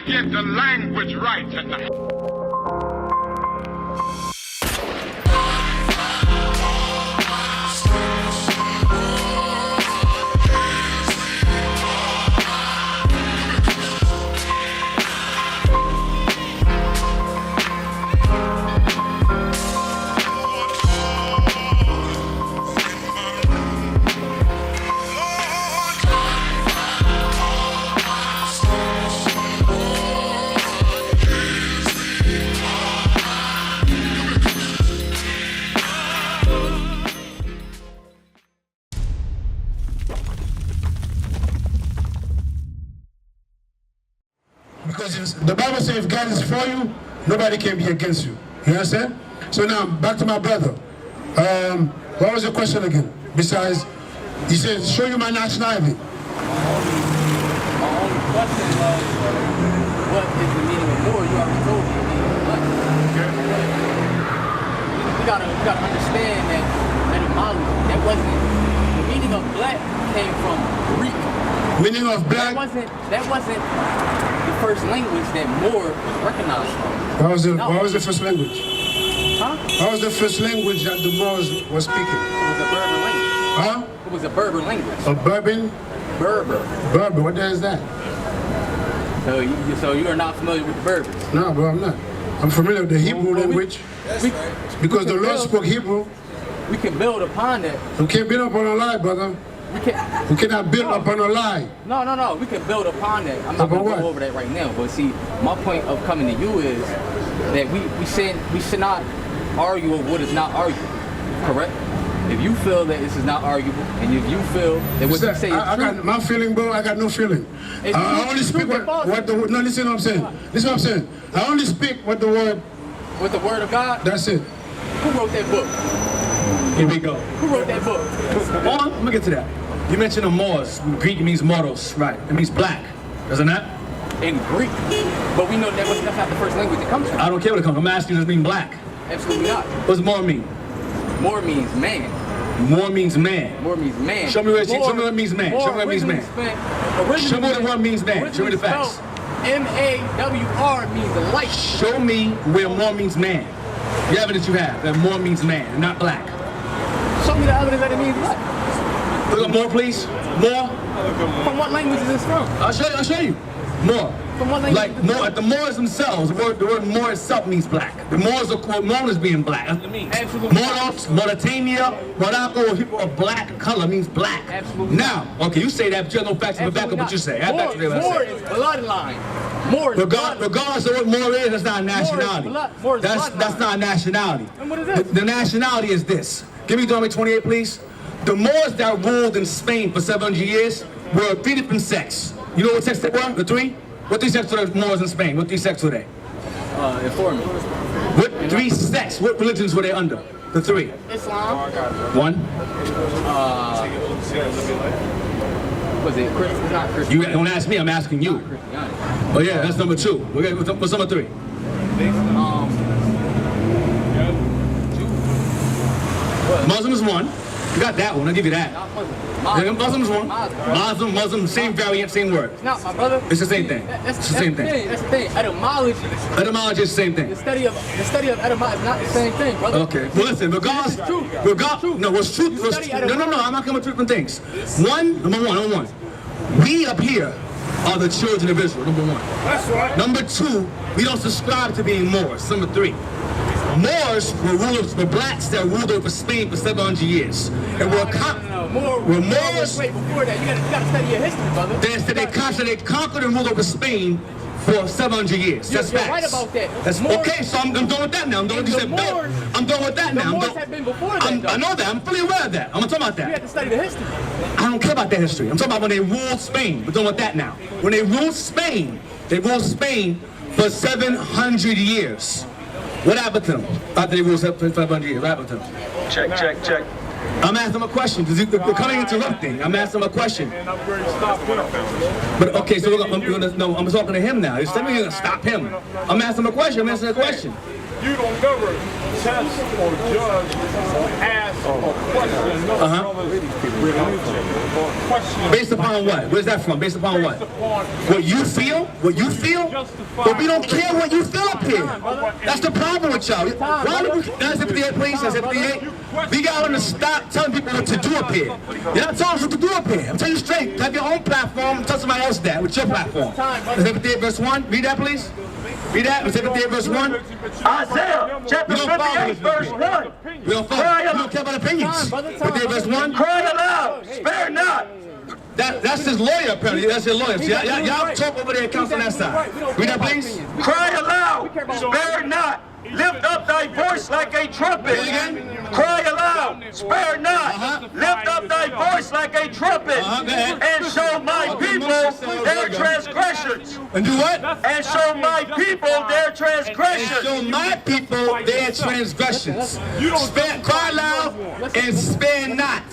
to get the language right tonight. Because the Bible says if God is for you, nobody can be against you. You understand? So now, back to my brother. What was the question again? Besides, he said, show you my nationality. My only question was, what is the meaning of war? You already told me the meaning of black. We gotta understand that etymology, that wasn't, the meaning of black came from Greek. Meaning of black? That wasn't the first language that Moor was recognized from. What was the first language? Huh? What was the first language that the Moors were speaking? It was a Berber language. Huh? It was a Berber language. A Bourbon? Berber. Berber, what the hell is that? So you are not familiar with the Berbers? No, bro, I'm not. I'm familiar with the Hebrew language. Because the Lord spoke Hebrew. We can build upon that. We can't build upon a lie, brother. We cannot build upon a lie. No. We can build upon that. I'm not going to go over that right now. But see, my point of coming to you is that we should not argue over what is not arguable. Correct? If you feel that this is not arguable, and if you feel that what you say is true, I got my feeling, bro. I got no feeling. I only speak what the word. No, listen what I'm saying. Listen what I'm saying. I only speak what the word. With the word of God. That's it. Who wrote that book? Here we go. Who wrote that book? I'm gonna get to that. You mentioned the Moors. Greek means mortals, right? It means black, doesn't that? In Greek, but we know that's not the first language it comes from. I don't care what it comes from. I'm asking, does it mean black? Absolutely not. What does Moor mean? Moor means man. Moor means man. Moor means man. Show me what it means man. Show me what it means man. Show me what the word means man. Show me the facts. M-A-W-R means the light. Show me where Moor means man. The evidence you have that Moor means man, not black. Show me the evidence that it means black. Look up Moor, please. Moor. From what language is this from? I'll show you. Moor. From what language? Like Moor, the Moors themselves, the word Moor itself means black. The Moors are called known as being black. That's what it means. Absolutely. Moros, Mauritania, Morocco, people of black color means black. Absolutely. Now, okay, you say that, but you have no facts in the back of what you say. Moor is bloodline. Moor is bloodline. Regardless of what Moor is, that's not a nationality. That's not a nationality. And what is this? The nationality is this. Give me Deuteronomy 28, please. The Moors that ruled in Spain for 700 years were 3 different sects. You know what sects they were? The 3? What 3 sects were the Moors in Spain? What 3 sects were they? Inform me. What 3 sects? What religions were they under? The 3. Islam. 1. Was it Christian? It's not Christian. You don't ask me, I'm asking you. Oh yeah, that's number 2. Okay, what's number 3? Muslim is 1. You got that one, I'll give you that. Muslim is 1. Muslim, same variant, same word. It's not, my brother. It's the same thing. It's the same thing. That's the thing. Etymology. Etymology is the same thing. The study of etymology is not the same thing, brother. Okay. Well, listen, regardless. No, what's truth? No, I'm not coming with different things. Number one. We up here are the children of Israel, number 1. That's right. Number 2, we don't subscribe to being Moors. Number 3. Moors were blacks that ruled over Spain for 700 years. And Moors. Wait, before that, you gotta study your history, brother. They conquered and ruled over Spain for 700 years. That's facts. You're right about that. That's okay, so I'm done with that now. I'm done with that. I'm done with that now. The Moors have been before that, I know that. I'm fully aware of that. I'm talking about that. You have to study the history. I don't care about that history. I'm talking about when they ruled Spain. We're done with that now. When they ruled Spain for 700 years. What happened to them after they ruled for 500 years? What happened to them? Check. I'm asking them a question because they're coming interrupting. I'm asking them a question. But okay, so I'm talking to him now. You're telling me you're gonna stop him. I'm asking him a question. I'm asking a question. You don't never test or judge ask a question. Based upon what? Where's that from? Based upon what? What you feel? What you feel? But we don't care what you feel up here. That's the problem with y'all. Why do we, that's 58, please. That's 58. We got to stop telling people what to do up here. You're not telling us what to do up here. I'm telling you straight. Have your own platform and tell somebody else that with your platform. That's 58 verse 1. Read that, please. Read that. That's 58 verse 1. Isaiah chapter 58 verse 1. We don't care about opinions. 58 verse 1. Cry aloud, spare not. That's his lawyer, apparently. That's his lawyer. Y'all talk over there, counsel on that side. Read that, please. Cry aloud, spare not. Lift up thy voice like a trumpet. Cry aloud, spare not. Lift up thy voice like a trumpet. And show my people their transgressions. And do what? And show my people their transgressions. And show my people their transgressions. Cry loud and spare not.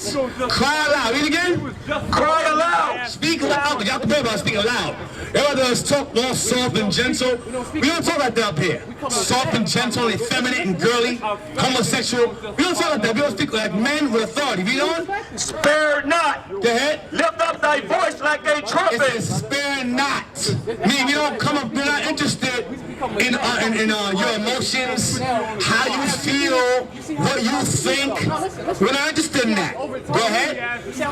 Cry loud. Read again. Cry aloud. Speak loud. Y'all can pray about speaking loud. Everybody does talk all soft and gentle. We don't talk like that up here. Soft and gentle, effeminate and girly, homosexual. We don't talk like that. We don't speak like men with authority. Read on. Spare not. Go ahead. Lift up thy voice like a It trumpet. says spare not. Meaning we don't come up, we're not interested in your emotions, how you feel, what you think. We're not interested in that. Go ahead. Go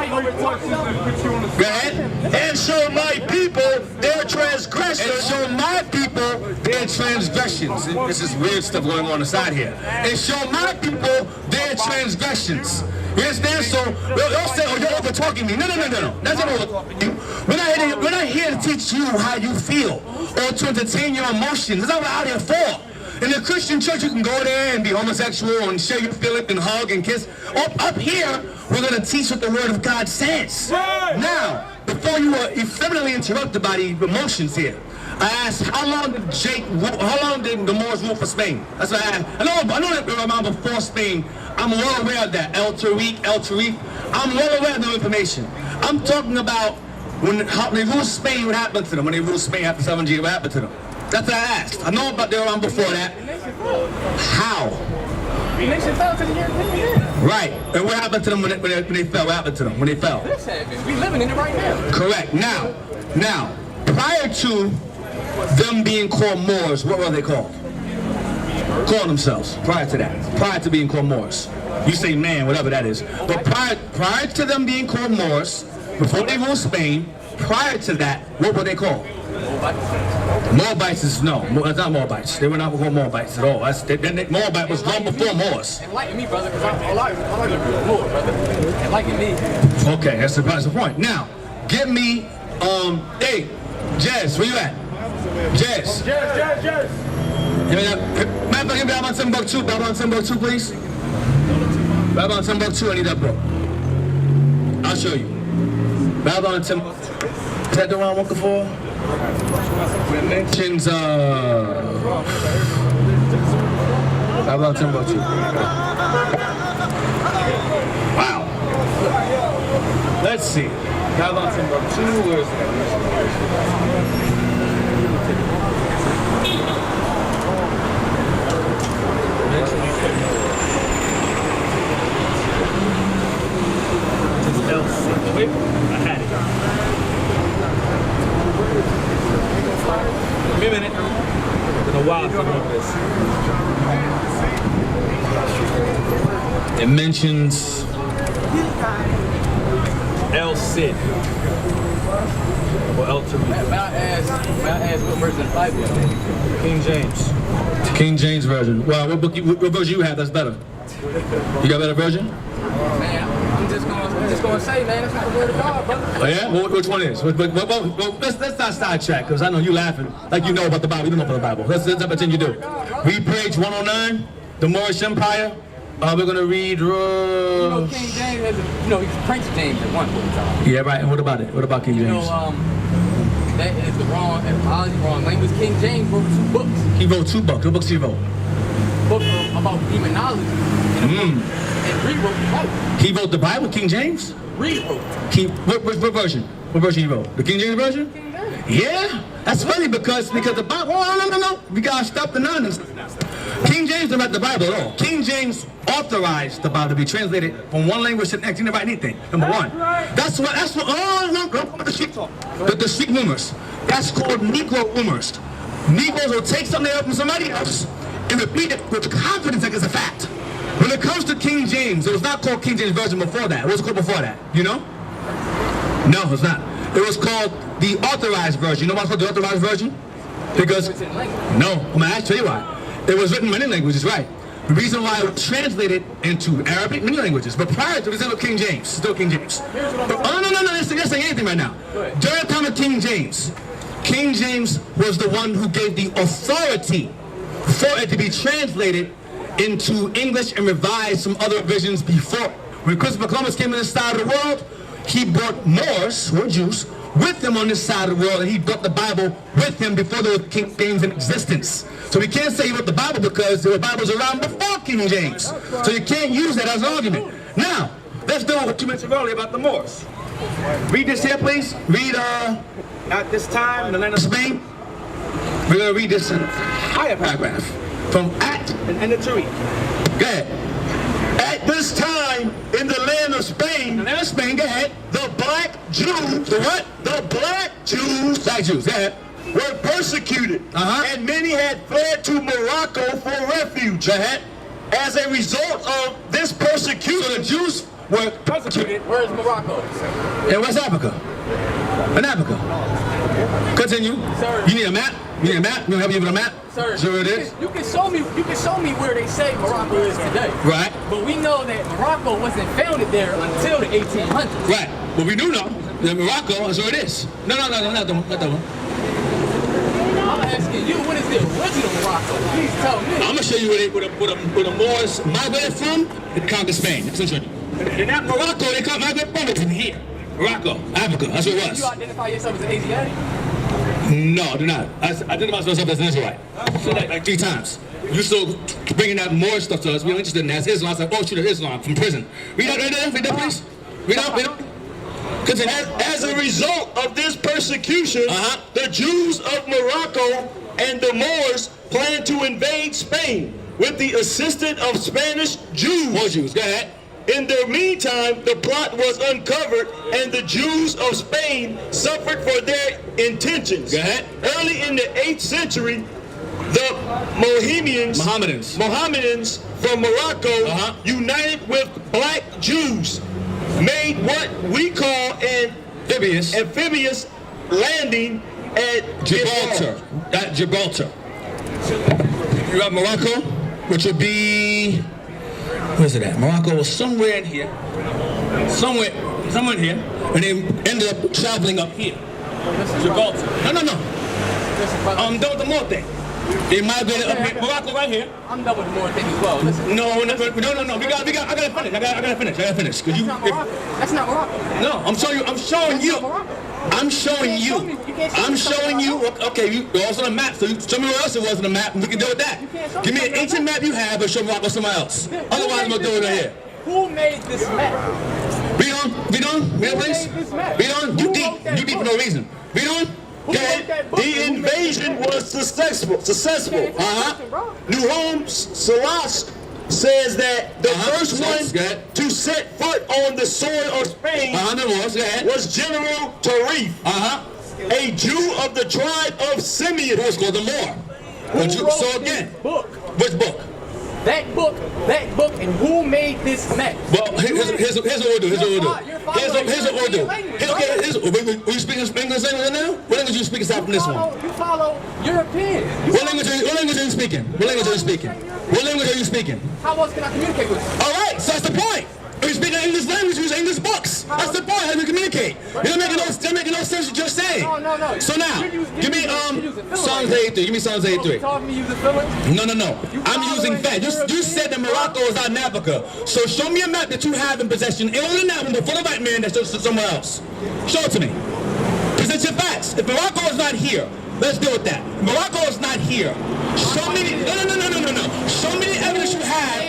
ahead. And show my people their transgressions. And show my people their transgressions. This is weird stuff going on the side here. And show my people their transgressions. You understand? So don't say, oh, you're over talking me. No. That's not over talking you. We're not here to teach you how you feel or to entertain your emotions. That's not what we're out here for. In the Christian church, you can go there and be homosexual and share your feelings and hug and kiss. Up here, we're going to teach what the Word of God says. Now, before you were effeminately interrupted by the emotions here, I asked, how long did the Moors rule for Spain? That's what I asked. I know that they were around before Spain. I'm well aware of that. El Tarif. I'm well aware of the information. I'm talking about when they ruled Spain, what happened to them? When they ruled Spain after 7G, what happened to them? That's what I asked. I know about they were around before that. How? The nation fell to the European. Right. And what happened to them when they fell? What happened to them when they fell? This happened. We living in it right now. Correct. Now, prior to them being called Moors, what were they called? Calling themselves. Prior to that. Prior to being called Moors. You say man, whatever that is. But prior to them being called Moors, before they ruled Spain, prior to that, what were they called? Moabites is no. That's not Moabites. They were not called Moabites at all. Moabite was long before Moors. Enlighten me, brother, because I like to be Lord, brother. Enlighten me. Okay, that's the point. Now, give me, hey, Jazz, where you at? Jazz. Yes. Matter of fact, Babylon Timbuktu, please. Babylon Timbuktu, I need that book. I'll show you. Babylon Timbuktu. Is that the one I'm looking for? It mentions, Babylon Timbuktu. Wow. Let's see. Babylon Timbuktu, where is that? Wait, I had it. Give me a minute. It's been a while to look this. It mentions El Cid. Or El Tarif. May I ask what version of the Bible? King James. King James version. Well, what version you have that's better? You got a better version? Man, I'm just gonna say, man, that's not the word of God, brother. Oh yeah? Well, which one is? Well, let's not sidetrack, because I know you laughing like you know about the Bible. You don't know about the Bible. Let's pretend you do. Read page 109, the Moorish Empire. We're going to read... King James has he's Prince James at one point in time. Yeah, right. And what about it? What about King James? That is the wrong etymology, wrong language. King James wrote 2 books. He wrote 2 books. What books he wrote? Book about demonology. And rewrote the Bible. He wrote the Bible, King James? Rewrote. What version? What version he wrote? The King James version? King James. Yeah, that's funny because the Bible. Oh, no. We gotta stop the nonsense. King James didn't write the Bible at all. King James authorized the Bible to be translated from one language to the next. He didn't write anything. Number one. That's what. Oh no, the sheep talk. The sheep rumors. That's called Negro rumors. Negroes will take something up from somebody else and repeat it with confidence like it's a fact. When it comes to King James, it was not called King James Version before that. What was it called before that? You know? No, it's not. It was called the Authorized Version. You know why it's called the Authorized Version? Because, no, I'm going to tell you why. It was written in many languages, right? The reason why it was translated into Arabic, many languages. But prior to it, it was still King James. Still King James. But, no, that's saying anything right now. During the time of King James was the one who gave the authority for it to be translated into English and revised some other versions before. When Christopher Columbus came to this side of the world, he brought Moors, who were Jews, with him on this side of the world, and he brought the Bible with him before there were King James in existence. So we can't say he wrote the Bible because there were Bibles around before King James. So you can't use that as an argument. Now, let's do what you mentioned earlier about the Moors. Read this here, please. Read, at this time in the land of Spain. We're going to read this entire paragraph from at and end it to read. Go ahead. At this time in the land of Spain, Go ahead. the black Jews, The what? the black Jews Black Jews, go ahead. were persecuted, and many had fled to Morocco for refuge. Go ahead. As a result of this persecution, So the Jews were persecuted Where's Morocco? in West Africa. In Africa. Continue. Sir. You need a map? You need a map? You want help you with a map? Sir, Sure it is. you can show me where they say Morocco is today. Right. But we know that Morocco wasn't founded there until the 1800s. Right. But we do know that Morocco is where it is. No, not that one. I'm asking you, what is the original Morocco? Please tell me. I'm gonna show you where the Moors migrated from. They conquered Spain. That's what I'm showing you. In that Morocco, they migrated from it in here. Morocco, Africa. That's what it was. You identify yourself as an Asiatic? No, I do not. I identify myself as an Israelite. So like 3 times. You still bringing that more stuff to us. We're interested in that. It's Islam. I was like, oh, shoot, it's Islam from prison. Read that right there. Read that, please. Read out. Continue. as a result of this persecution, the Jews of Morocco and the Moors planned to invade Spain with the assistance of Spanish Jews. More Jews. Go ahead. In the meantime, the plot was uncovered and the Jews of Spain suffered for their intentions. Go ahead. Early in the 8th century, the Mohammedans from Morocco united with black Jews, made what we call an amphibious landing at Gibraltar. At Gibraltar. You have Morocco, which would be, where's it at? Morocco was somewhere in here. Somewhere in here. And they ended up traveling up here. Gibraltar. No. I'm done with the Moor thing. They migrated up here. Morocco right here. I'm done with the Moor thing as well. Listen. No. I gotta finish. That's not Morocco. That's not Morocco. No, I'm showing you. Okay, you also on a map. So you show me where else it was on the map, and we can deal with that. Give me an ancient map you have, and show me Morocco somewhere else. Otherwise, I'm gonna do it right here. Who made this map? Read on, please. Read on. You deep for no reason. Read on. The invasion was successful. New Homes Salas says that the first one to set foot on the soil of Spain was General Tarif, a Jew of the tribe of Simeon. Who was called the Moor. So again, which book? That book, and who made this map? Well, here's what we'll do. Here's what we'll do. Are you speaking English right now? What language are you speaking aside from this one? You follow European. What language are you speaking? How else can I communicate with you? All right, so that's the point. If you speak English language, use English books. That's the point. How do we communicate? You're making no sense what you're saying. No. So now, give me Psalms 83. Give me Psalms 83. No. I'm using fact. You said that Morocco is out in Africa. So show me a map that you have in possession. And only that one before the white man that's somewhere else. Show it to me. Present your facts. If Morocco is not here, let's deal with that. Morocco is not here. Show me. No. Show me the evidence you have.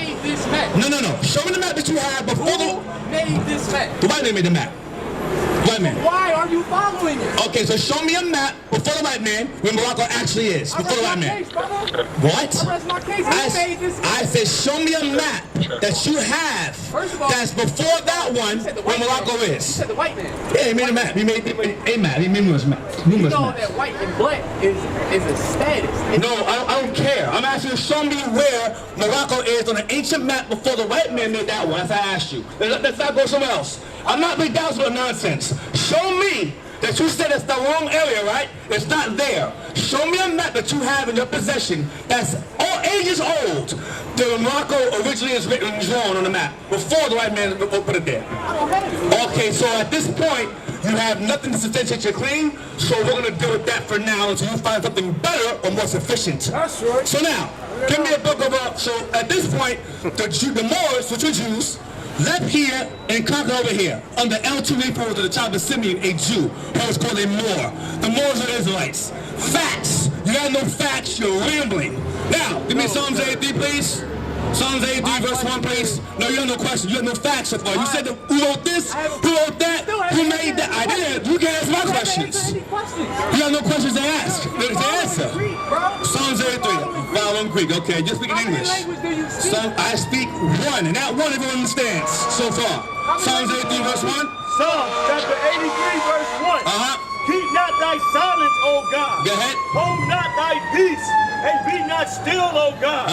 No. Show me the map that you have before Who made this map? the white man made the map. White man. Why are you following it? Okay, so show me a map before the white man where Morocco actually is. Before the white man. What? I said show me a map that you have that's before that one where Morocco is. You said the white man. Yeah, he made a map. He made a map. He made numerous maps. You know that white and black is a status. No, I don't care. I'm asking you to show me where Morocco is on an ancient map before the white man made that one. That's what I asked you. Let's not go somewhere else. I'm not being down with nonsense. Show me that you said it's the wrong area, right? It's not there. Show me a map that you have in your possession that's all ages old. The Morocco originally is written and drawn on the map before the white man put it there. Okay, so at this point, you have nothing to substantiate your claim, so we're going to deal with that for now until you find something better or more sufficient. That's right. So now, give me a book of, so at this point, the Moors, which were Jews, left here and conquered over here under L2 referred to the tribe of Simeon, a Jew, who was called a Moor. The Moors are Israelites. Facts. You got no facts, you're rambling. Now, give me Psalms 83, please. Psalms 83, verse 1, please. No, you have no question. You have no facts so far. You said, who wrote this? Who wrote that? Who made that? I did. You can't ask my questions. You have no questions to ask. To answer. Psalms 83. Following Greek. Okay, just speak in English. I speak one, and that one everyone understands so far. Psalms 83, verse 1. Psalms chapter 83, verse 1. Keep not thy silence, O God. Go ahead. Hold not thy peace, and be not still, O God.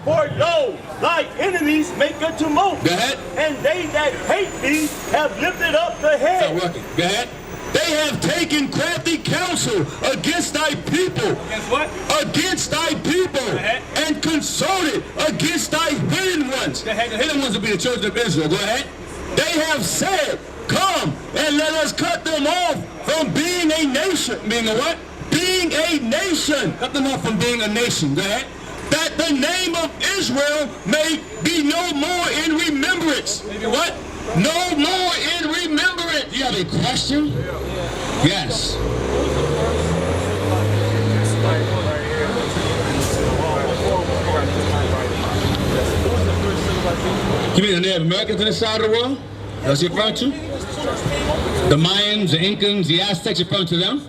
For lo, thy enemies make a tumult. Go ahead. And they that hate thee have lifted up the head. It's not working. Go ahead. They have taken crafty counsel against thy people. Against what? Against thy people. And consulted against thy hidden ones. The hidden ones will be the children of Israel. Go ahead. They have said, come and let us cut them off from being a nation. Being a what? Being a nation. Cut them off from being a nation. Go ahead. That the name of Israel may be no more in remembrance. Maybe what? No more in remembrance. You have a question? Yes. You mean the Native Americans on this side of the world? That's what you're referring to? The Mayans, the Incans, the Aztecs, you're referring to them?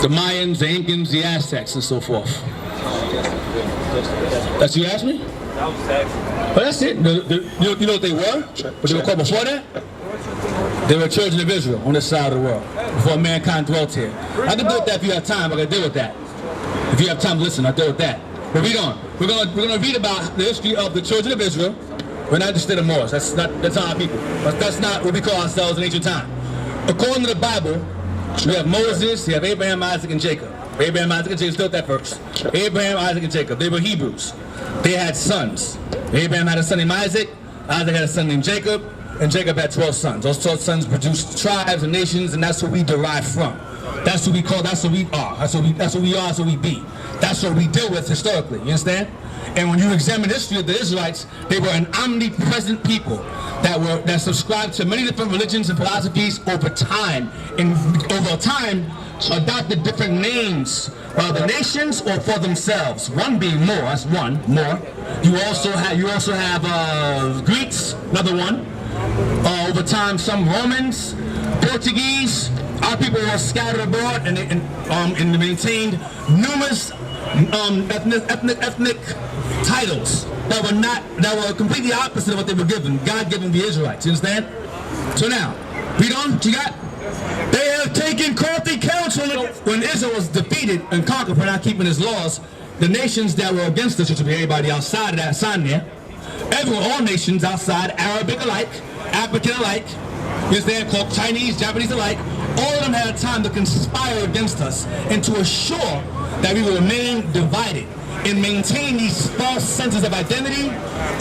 The Mayans, the Incans, the Aztecs, and so forth. That's what you asked me? Well, that's it. You know what they were? What they were called before that? They were children of Israel on this side of the world, before mankind dwelt here. I can deal with that if you have time. I can deal with that. If you have time to listen, I'll deal with that. But read on. We're gonna read about the history of the children of Israel. We're not interested in Moors. That's not our people. That's not what we call ourselves in ancient time. According to the Bible, we have Moses, we have Abraham, Isaac, and Jacob. Abraham, Isaac, and Jacob, still that first. Abraham, Isaac, and Jacob. They were Hebrews. They had sons. Abraham had a son named Isaac. Isaac had a son named Jacob. And Jacob had 12 sons. Those 12 sons produced tribes and nations, and that's what we derive from. That's what we call, that's what we are. That's what we are, that's what we be. That's what we deal with historically, you understand? And when you examine the history of the Israelites, they were an omnipresent people that subscribed to many different religions and philosophies over time. And over time, adopted different names for the nations or for themselves. One being Moor, that's one, Moor. You also have Greeks, another one. Over time, some Romans, Portuguese. Our people were scattered abroad and maintained numerous ethnic titles that were completely opposite of what they were given. God given the Israelites. You understand? So now, read on. What you got? They have taken crafty counsel when Israel was defeated and conquered for not keeping his laws. The nations that were against us, which would be everybody outside of that sign there, everyone, all nations outside, Arabic alike, African alike, you understand, called Chinese, Japanese alike, all of them had time to conspire against us and to assure that we will remain divided and maintain these false senses of identity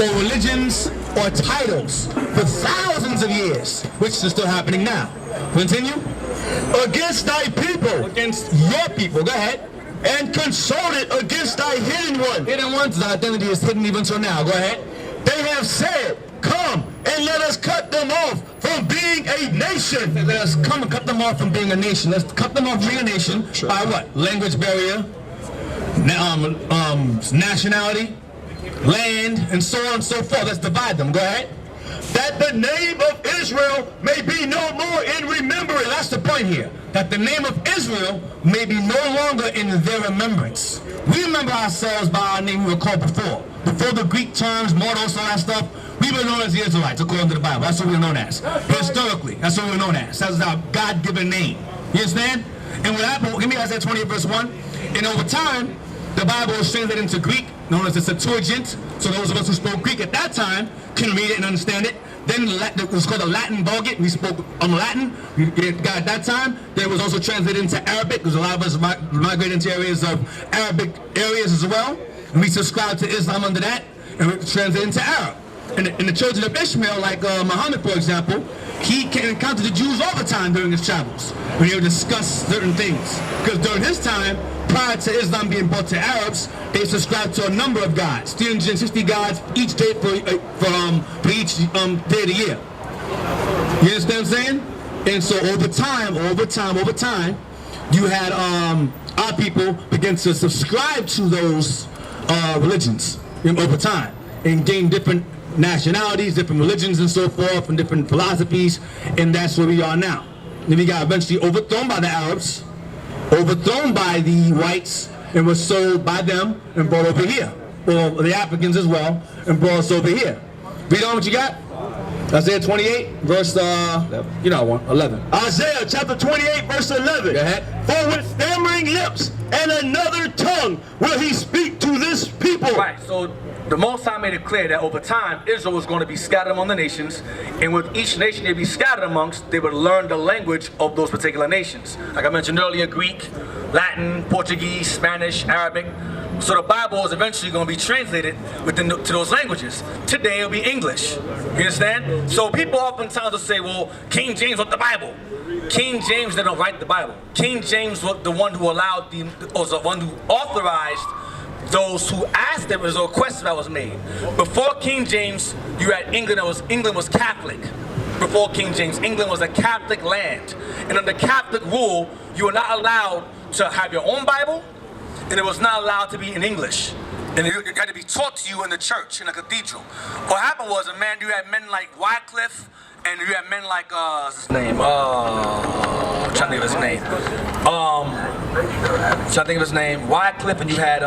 or religions or titles for thousands of years, which is still happening now. Continue. Against thy people. Against your people. Go ahead. And consulted against thy hidden one. Hidden ones, the identity is hidden even so now. Go ahead. They have said, come and let us cut them off from being a nation. Let us come and cut them off from being a nation. Let's cut them off from being a nation by what? Language barrier, nationality, land, and so on and so forth. Let's divide them. Go ahead. That the name of Israel may be no more in remembrance. That's the point here. That the name of Israel may be no longer in their remembrance. We remember ourselves by our name we were called before. Before the Greek terms, mortals, all that stuff, we were known as the Israelites according to the Bible. That's what we were known as. Historically, that's what we were known as. That's our God-given name. You understand? And what happened, give me Isaiah 28 verse 1. And over time, the Bible was translated into Greek, known as the Septuagint. So those of us who spoke Greek at that time can read it and understand it. Then it was called the Latin Vulgate. We spoke Latin. We got at that time. Then it was also translated into Arabic, because a lot of us migrated into areas of Arabic areas as well. And we subscribed to Islam under that, and we translated into Arab. And the children of Ishmael, like Muhammad, for example, he encountered the Jews all the time during his travels, when he would discuss certain things. Because during his time, prior to Islam being brought to Arabs, they subscribed to a number of gods, 360 gods each day for each day of the year. You understand what I'm saying? And so over time, you had our people begin to subscribe to those religions over time and gain different nationalities, different religions and so forth, and different philosophies, and that's where we are now. Then we got eventually overthrown by the Arabs, overthrown by the whites, and was sold by them and brought over here. Or the Africans as well, and brought us over here. Read on what you got. Isaiah 28, verse, 11. Isaiah chapter 28, verse 11. Go ahead. For with stammering lips and another tongue will he speak to this people. Right, so the Most High made it clear that over time, Israel was going to be scattered among the nations, and with each nation they'd be scattered amongst, they would learn the language of those particular nations. Like I mentioned earlier, Greek, Latin, Portuguese, Spanish, Arabic. So the Bible is eventually going to be translated to those languages. Today it'll be English. You understand? So people oftentimes will say, well, King James wrote the Bible. King James didn't write the Bible. King James was the one who was the one who authorized those who asked them, was a request that was made. Before King James, you had England. England was Catholic. Before King James, England was a Catholic land. And under Catholic rule, you were not allowed to have your own Bible, and it was not allowed to be in English. And it had to be taught to you in the church, in the cathedral. What happened was, you had men like Wycliffe, and you had men like, what's his name? I'm trying to think of his name. Wycliffe, and you had,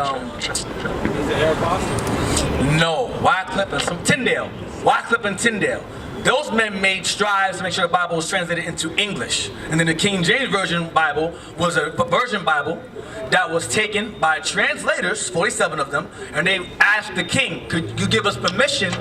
Wycliffe and some Tyndale. Wycliffe and Tyndale. Those men made strides to make sure the Bible was translated into English. And then the King James Version Bible was a version Bible that was taken by translators, 47 of them, and they asked the king, could you give us permission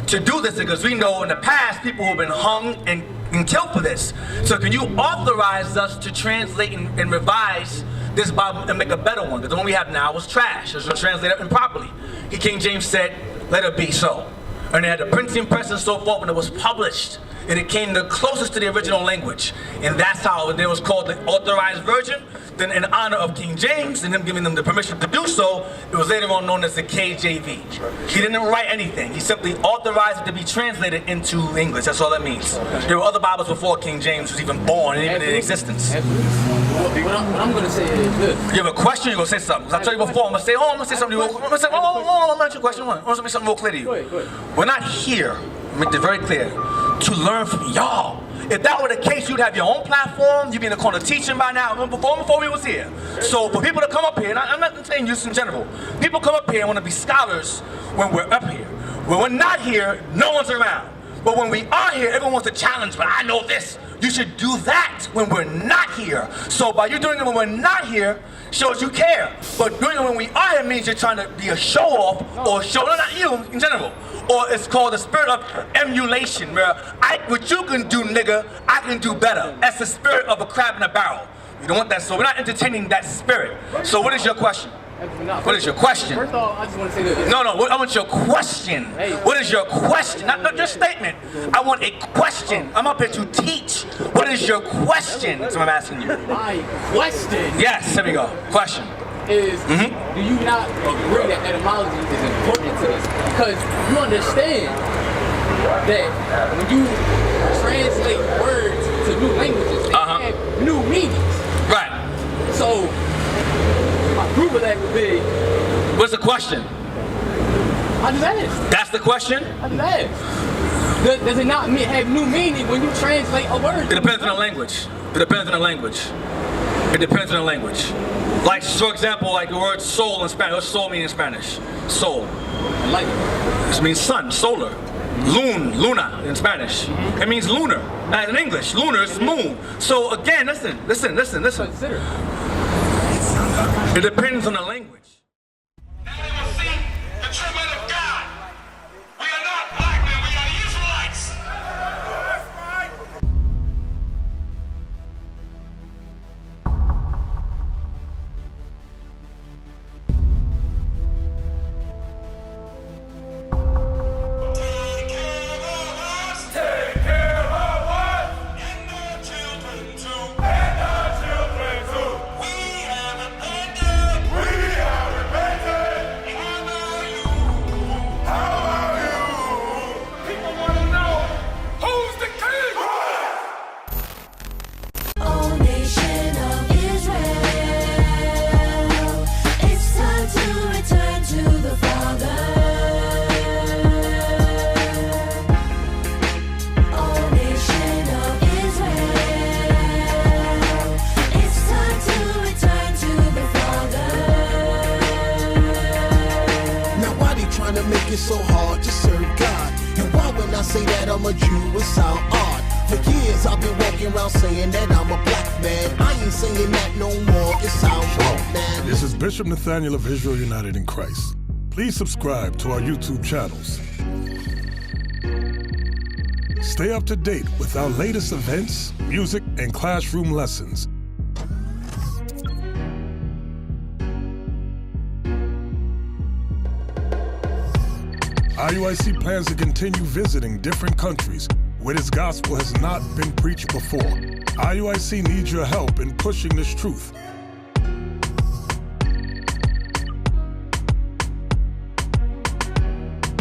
to do this? Because we know in the past people who have been hung and killed for this. So can you authorize us to translate and revise this Bible and make a better one? Because the one we have now was trash. It was translated improperly. King James said, let it be so. And they had the printing press and so forth when it was published. And it came the closest to the original language. And that's how it was called the authorized version. Then in honor of King James and him giving them the permission to do so, it was later on known as the KJV. He didn't write anything. He simply authorized it to be translated into English. That's all that means. There were other Bibles before King James was even born and even in existence. What I'm going to say is this. You have a question, you're going to say something. I told you before, I'm going to say, I'm going to say something. I'm going to say, I'm going to answer your question. I want to make something real clear to you. Go ahead. We're not here, make this very clear, to learn from y'all. If that were the case, you'd have your own platform, you'd be in the corner teaching by now, before we was here. So for people to come up here, and I'm not saying just in general, people come up here and want to be scholars when we're up here. When we're not here, no one's around. But when we are here, everyone wants to challenge, but I know this. You should do that when we're not here. So by you doing it when we're not here, shows you care. But doing it when we are here means you're trying to be a show-off, or show, no, not you, in general. Or it's called the spirit of emulation, where what you can do, nigga, I can do better. That's the spirit of a crab in a barrel. You don't want that, so we're not entertaining that spirit. So what is your question? What is your question? First of all, I just want to say this. No, I want your question. What is your question? Not your statement. I want a question. I'm up here to teach. What is your question? That's what I'm asking you. My question. Yes, here we go. Question. Is, do you not agree that etymology is important to this? Because you understand that when you translate words to new languages, they have new meanings. Right. So, my proof of that would be... What's the question? I just asked. That's the question? I just asked. Does it not have new meaning when you translate a word? It depends on the language. It depends on the language. It depends on the language. Like, for example, like the word soul in Spanish. What's soul mean in Spanish? Soul. Like This means sun, solar. Luna in Spanish. It means lunar. As in English, lunar is moon. So again, listen. consider. It depends on the language. Now they will see the true men of God. We are not black men, we are Israelites. Take care of us. And our children too. We have repented. How about you? People want to know who's the king. Oh, nation of Israel, it's time to return to the Father. Oh, nation of Israel, it's time to return to the Father. Now why they trying to make it so hard to serve God? And why when I say that I'm a Jew it sound odd? For years I've been walking around saying that I'm a black man. I ain't saying that no more, it sounds wrong, man. This is Bishop Nathaniel of Israel United in Christ. Please subscribe to our YouTube channels. Stay up to date with our latest events, music, and classroom lessons. IUIC plans to continue visiting different countries where this gospel has not been preached before. IUIC needs your help in pushing this truth.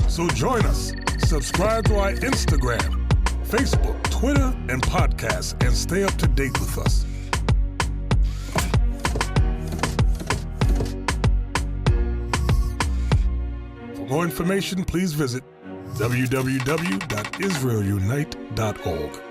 So join us. Subscribe to our Instagram, Facebook, Twitter, and podcasts, and stay up to date with us. For more information, please visit www.israelunite.org.